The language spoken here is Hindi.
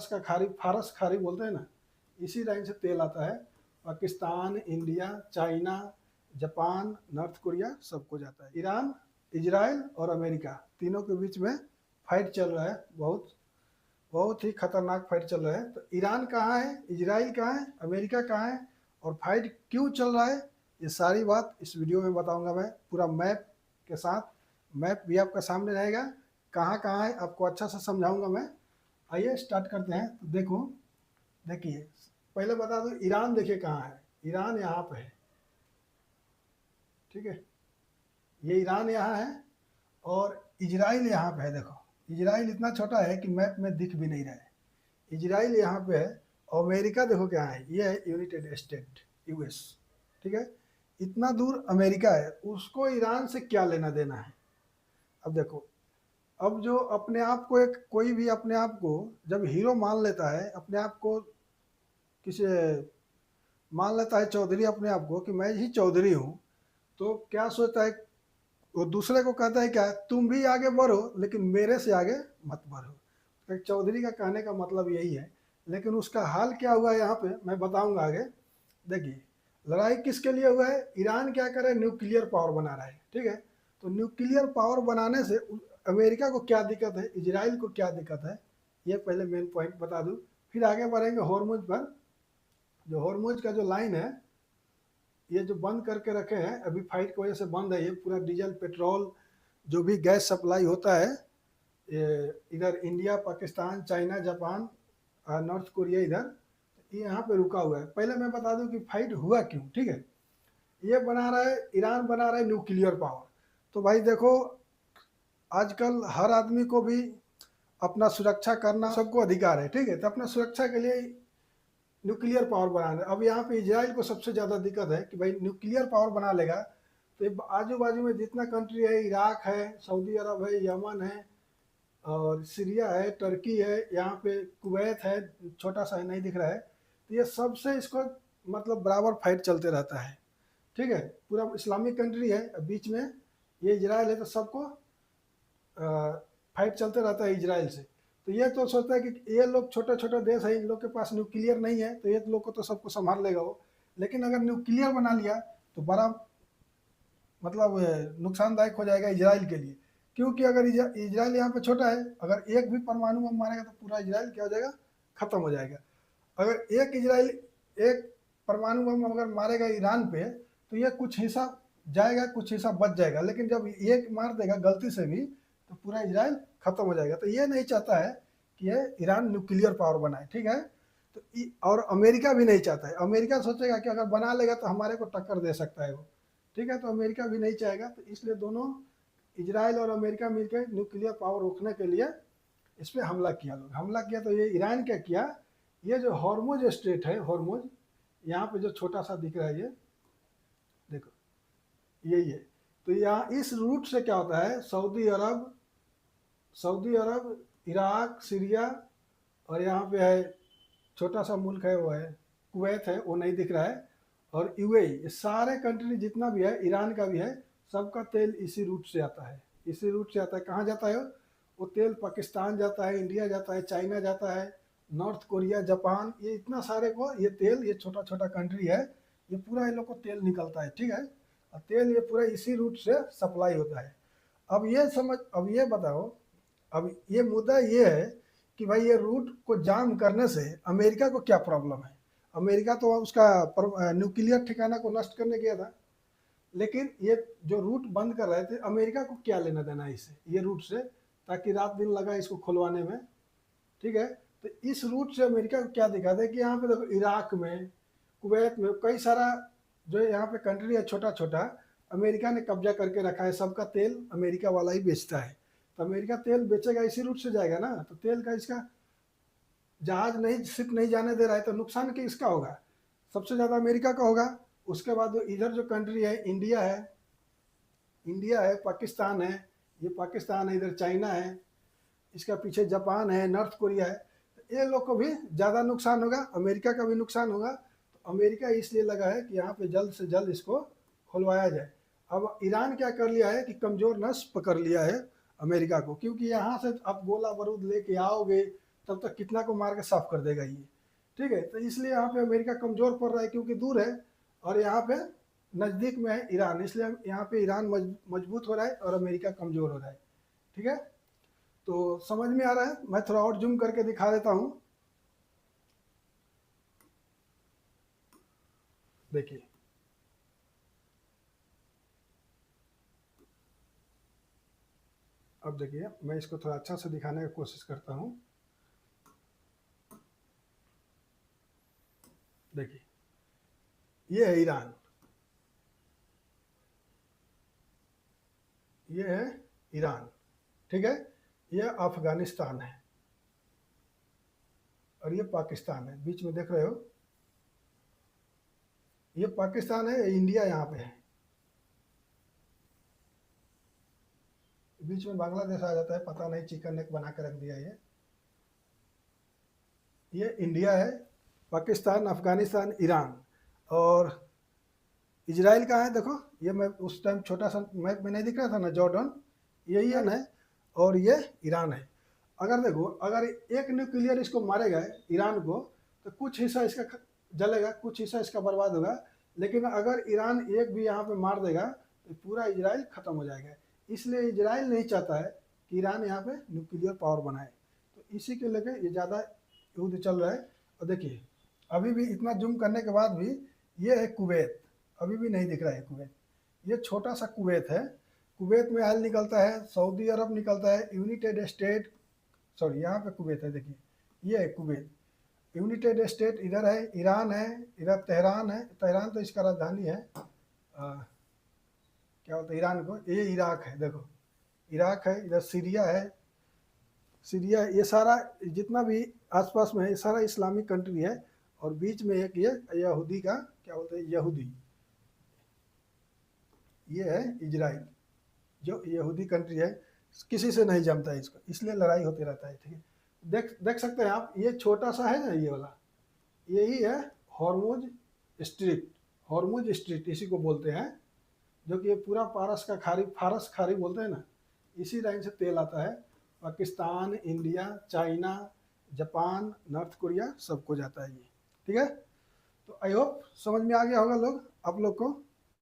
का खाड़ी, फारस खाड़ी बोलते हैं ना, इसी लाइन से तेल आता है। Pakistan, India, China, Japan, north Korea सबको जाता है। ईरान, इजराइल और अमेरिका तीनों के बीच में फाइट चल रहा है, बहुत बहुत ही खतरनाक फाइट चल रहा है। तो ईरान कहाँ है, इजराइल कहाँ है, अमेरिका कहाँ है और फाइट क्यों चल रहा है, ये सारी बात इस वीडियो में बताऊंगा मैं, पूरा मैप के साथ। मैप भी आपका सामने रहेगा, कहाँ कहाँ है आपको अच्छा से समझाऊंगा मैं। आइए स्टार्ट करते हैं। तो देखो, देखिए पहले बता दो ईरान देखिए कहाँ है। ईरान यहाँ पे है, ठीक है, ये ईरान यहाँ है और इजराइल यहाँ पे है। देखो इजराइल इतना छोटा है कि मैप में दिख भी नहीं रहा है। इजराइल यहाँ पे है और अमेरिका देखो क्या है, ये है यूनाइटेड स्टेट, यूएस, ठीक है। इतना दूर अमेरिका है, उसको ईरान से क्या लेना देना है। अब देखो, अब जो अपने आप को एक कोई भी अपने आप को जब हीरो मान लेता है, अपने आप को किसी मान लेता है चौधरी अपने आप को कि मैं ही चौधरी हूँ, तो क्या सोचता है, वो दूसरे को कहता है क्या, तुम भी आगे बढ़ो लेकिन मेरे से आगे मत बढ़ो। तो एक चौधरी का कहने का मतलब यही है। लेकिन उसका हाल क्या हुआ है यहाँ पे मैं बताऊंगा आगे। देखिए लड़ाई किसके लिए हुआ है, ईरान क्या करे, न्यूक्लियर पावर बना रहा है, ठीक है। तो न्यूक्लियर पावर बनाने से अमेरिका को क्या दिक्कत है, इजराइल को क्या दिक्कत है, ये पहले मेन पॉइंट बता दूं, फिर आगे बढ़ेंगे हॉर्मुज पर। जो हॉर्मुज का जो लाइन है, ये जो बंद करके रखे हैं अभी फाइट की वजह से बंद है, ये पूरा डीजल पेट्रोल जो भी गैस सप्लाई होता है, ये इधर India, Pakistan, China, Japan, north Korea, इधर ये यहाँ पे रुका हुआ है। पहले मैं बता दूं कि फाइट हुआ क्यों, ठीक है। ये बना रहा है, ईरान बना रहा है न्यूक्लियर पावर। तो भाई देखो, आजकल हर आदमी को भी अपना सुरक्षा करना सबको अधिकार है, ठीक है। तो अपना सुरक्षा के लिए न्यूक्लियर पावर बनाना। अब यहाँ पे इजराइल को सबसे ज़्यादा दिक्कत है कि भाई न्यूक्लियर पावर बना लेगा तो आजू बाजू में जितना कंट्री है, इराक है, सऊदी अरब है, यमन है और सीरिया है, टर्की है, यहाँ पे कुवैत है, छोटा सा है नहीं दिख रहा है, तो ये सबसे इसको मतलब बराबर फाइट चलते रहता है, ठीक है। पूरा इस्लामिक कंट्री है, बीच में ये इजराइल है, तो सबको फाइट चलते रहता है इजराइल से। तो ये तो सोचता है कि ये लोग छोटे छोटे देश है, इन लोग के पास न्यूक्लियर नहीं है, तो ये लोग को तो सबको संभाल लेगा वो। लेकिन अगर न्यूक्लियर बना लिया तो बड़ा मतलब नुकसानदायक हो जाएगा इजराइल के लिए। क्योंकि अगर इजराइल यहाँ पे छोटा है, अगर एक भी परमाणु बम मारेगा तो पूरा इजराइल क्या हो जाएगा, खत्म हो जाएगा। अगर एक इजराइल एक परमाणु बम अगर मारेगा ईरान पे, तो ये कुछ हिस्सा जाएगा, कुछ हिस्सा बच जाएगा। लेकिन जब एक मार देगा गलती से भी, तो पूरा इजराइल खत्म हो जाएगा। तो ये नहीं चाहता है कि ये ईरान न्यूक्लियर पावर बनाए, ठीक है। तो और अमेरिका भी नहीं चाहता है। अमेरिका सोचेगा कि अगर बना लेगा तो हमारे को टक्कर दे सकता है वो, ठीक है। तो अमेरिका भी नहीं चाहेगा, तो इसलिए दोनों इजराइल और अमेरिका मिलकर न्यूक्लियर पावर रोकने के लिए इस पर हमला किया। लोग हमला किया तो ये ईरान क्या किया, ये जो हॉर्मुज स्ट्रेट है, हॉर्मुज यहाँ पे जो छोटा सा दिख रहा है, ये देखो यही है। तो यहाँ इस रूट से क्या होता है, सऊदी अरब, इराक, सीरिया और यहाँ पे है छोटा सा मुल्क है वो है कुवैत है, वो नहीं दिख रहा है, और यूएई, ये सारे कंट्री जितना भी है, ईरान का भी है, सबका तेल इसी रूट से आता है। इसी रूट से आता है। कहाँ जाता है वो तेल, पाकिस्तान जाता है, इंडिया जाता है, चाइना जाता है, नॉर्थ कोरिया, जापान, ये इतना सारे को ये तेल, ये छोटा छोटा कंट्री है, ये पूरा इन लोग को तेल निकलता है, ठीक है। और तेल ये पूरा इसी रूट से सप्लाई होता है। अब ये बताओ, अब ये मुद्दा ये है कि भाई ये रूट को जाम करने से अमेरिका को क्या प्रॉब्लम है। अमेरिका तो उसका न्यूक्लियर ठिकाना को नष्ट करने गया था, लेकिन ये जो रूट बंद कर रहे थे, अमेरिका को क्या लेना देना है इससे, ये रूट से, ताकि रात दिन लगा इसको खुलवाने में, ठीक है। तो इस रूट से अमेरिका को क्या दिखाता है कि यहाँ पे देखो इराक में, कुवैत में कई सारा जो यहाँ पे कंट्री है छोटा छोटा, अमेरिका ने कब्जा करके रखा है, सबका तेल अमेरिका वाला ही बेचता है। तो अमेरिका तेल बेचेगा, इसी रूट से जाएगा ना, तो तेल का इसका जहाज नहीं, शिप नहीं जाने दे रहा है, तो नुकसान किसका होगा, सबसे ज़्यादा अमेरिका का होगा। उसके बाद इधर जो कंट्री है, इंडिया है, पाकिस्तान है, ये पाकिस्तान है, इधर चाइना है, इसका पीछे जापान है, नॉर्थ कोरिया है, तो ये लोग को भी ज़्यादा नुकसान होगा, अमेरिका का भी नुकसान होगा। तो अमेरिका इसलिए लगा है कि यहाँ पे जल्द से जल्द इसको खुलवाया जाए। अब ईरान क्या कर लिया है कि कमज़ोर नस पकड़ लिया है अमेरिका को, क्योंकि यहाँ से आप गोला बारूद लेके आओगे तब तक कितना को मार के साफ कर देगा ये। ठीक है, तो इसलिए यहाँ पे अमेरिका कमजोर पड़ रहा है क्योंकि दूर है, और यहाँ पे नज़दीक में है ईरान, इसलिए यहाँ पे ईरान मजबूत हो रहा है और अमेरिका कमजोर हो रहा है। ठीक है, तो समझ में आ रहा है। मैं थोड़ा और जूम करके दिखा देता हूँ। देखिए, अब देखिए मैं इसको थोड़ा अच्छा से दिखाने की कोशिश करता हूँ। देखिए, ये है ईरान, ये है ईरान, ठीक है, ये अफगानिस्तान है, और ये पाकिस्तान है। बीच में देख रहे हो, ये पाकिस्तान है, इंडिया यहाँ पे है, बीच में बांग्लादेश आ जाता है, पता नहीं चिकन नेक बना के रख दिया ये इंडिया है, पाकिस्तान, अफगानिस्तान, ईरान, और इजराइल कहाँ है देखो, ये मैं उस टाइम छोटा सा मैप में नहीं दिख रहा था ना, जॉर्डन, यही है, और ये ईरान है। अगर देखो, अगर एक न्यूक्लियर इसको मारेगा ईरान को, तो कुछ हिस्सा इसका जलेगा, कुछ हिस्सा इसका बर्बाद होगा, लेकिन अगर ईरान एक भी यहाँ पे मार देगा तो पूरा इजराइल खत्म हो जाएगा। इसलिए इजराइल नहीं चाहता है कि ईरान यहाँ पे न्यूक्लियर पावर बनाए, तो इसी के लेकर ये ज़्यादा युद्ध चल रहा है। और देखिए, अभी भी इतना जूम करने के बाद भी ये है कुवैत, अभी भी नहीं दिख रहा है कुवैत, ये छोटा सा कुवैत है। कुवैत में ऑयल निकलता है, सऊदी अरब निकलता है, यूनाइटेड स्टेट, सॉरी यहाँ पे कुवैत है, देखिए ये है कुवैत, यूनाइटेड स्टेट इधर है, ईरान है, इधर तेहरान है, तेहरान तो इसका राजधानी है, क्या बोलते हैं ईरान को, ये इराक है, देखो इराक है, इधर सीरिया है, सीरिया, ये सारा जितना भी आसपास में है ये सारा इस्लामिक कंट्री है, और बीच में एक ये यहूदी का, क्या बोलते हैं यहूदी, ये है इजराइल, जो यहूदी कंट्री है, किसी से नहीं जमता है इसको, इसलिए लड़ाई होती रहता है। ठीक है, देख सकते हैं आप, ये छोटा सा है ना, ये वाला यही है हॉर्मुज स्ट्रीट, हॉर्मुज स्ट्रीट इसी को बोलते हैं, जो कि ये पूरा फारस खाड़ी बोलते हैं ना, इसी लाइन से तेल आता है, Pakistan, India, China, Japan, north Korea सबको जाता है ये। ठीक है, तो आई होप समझ में आ गया होगा लोग, आप लोग को।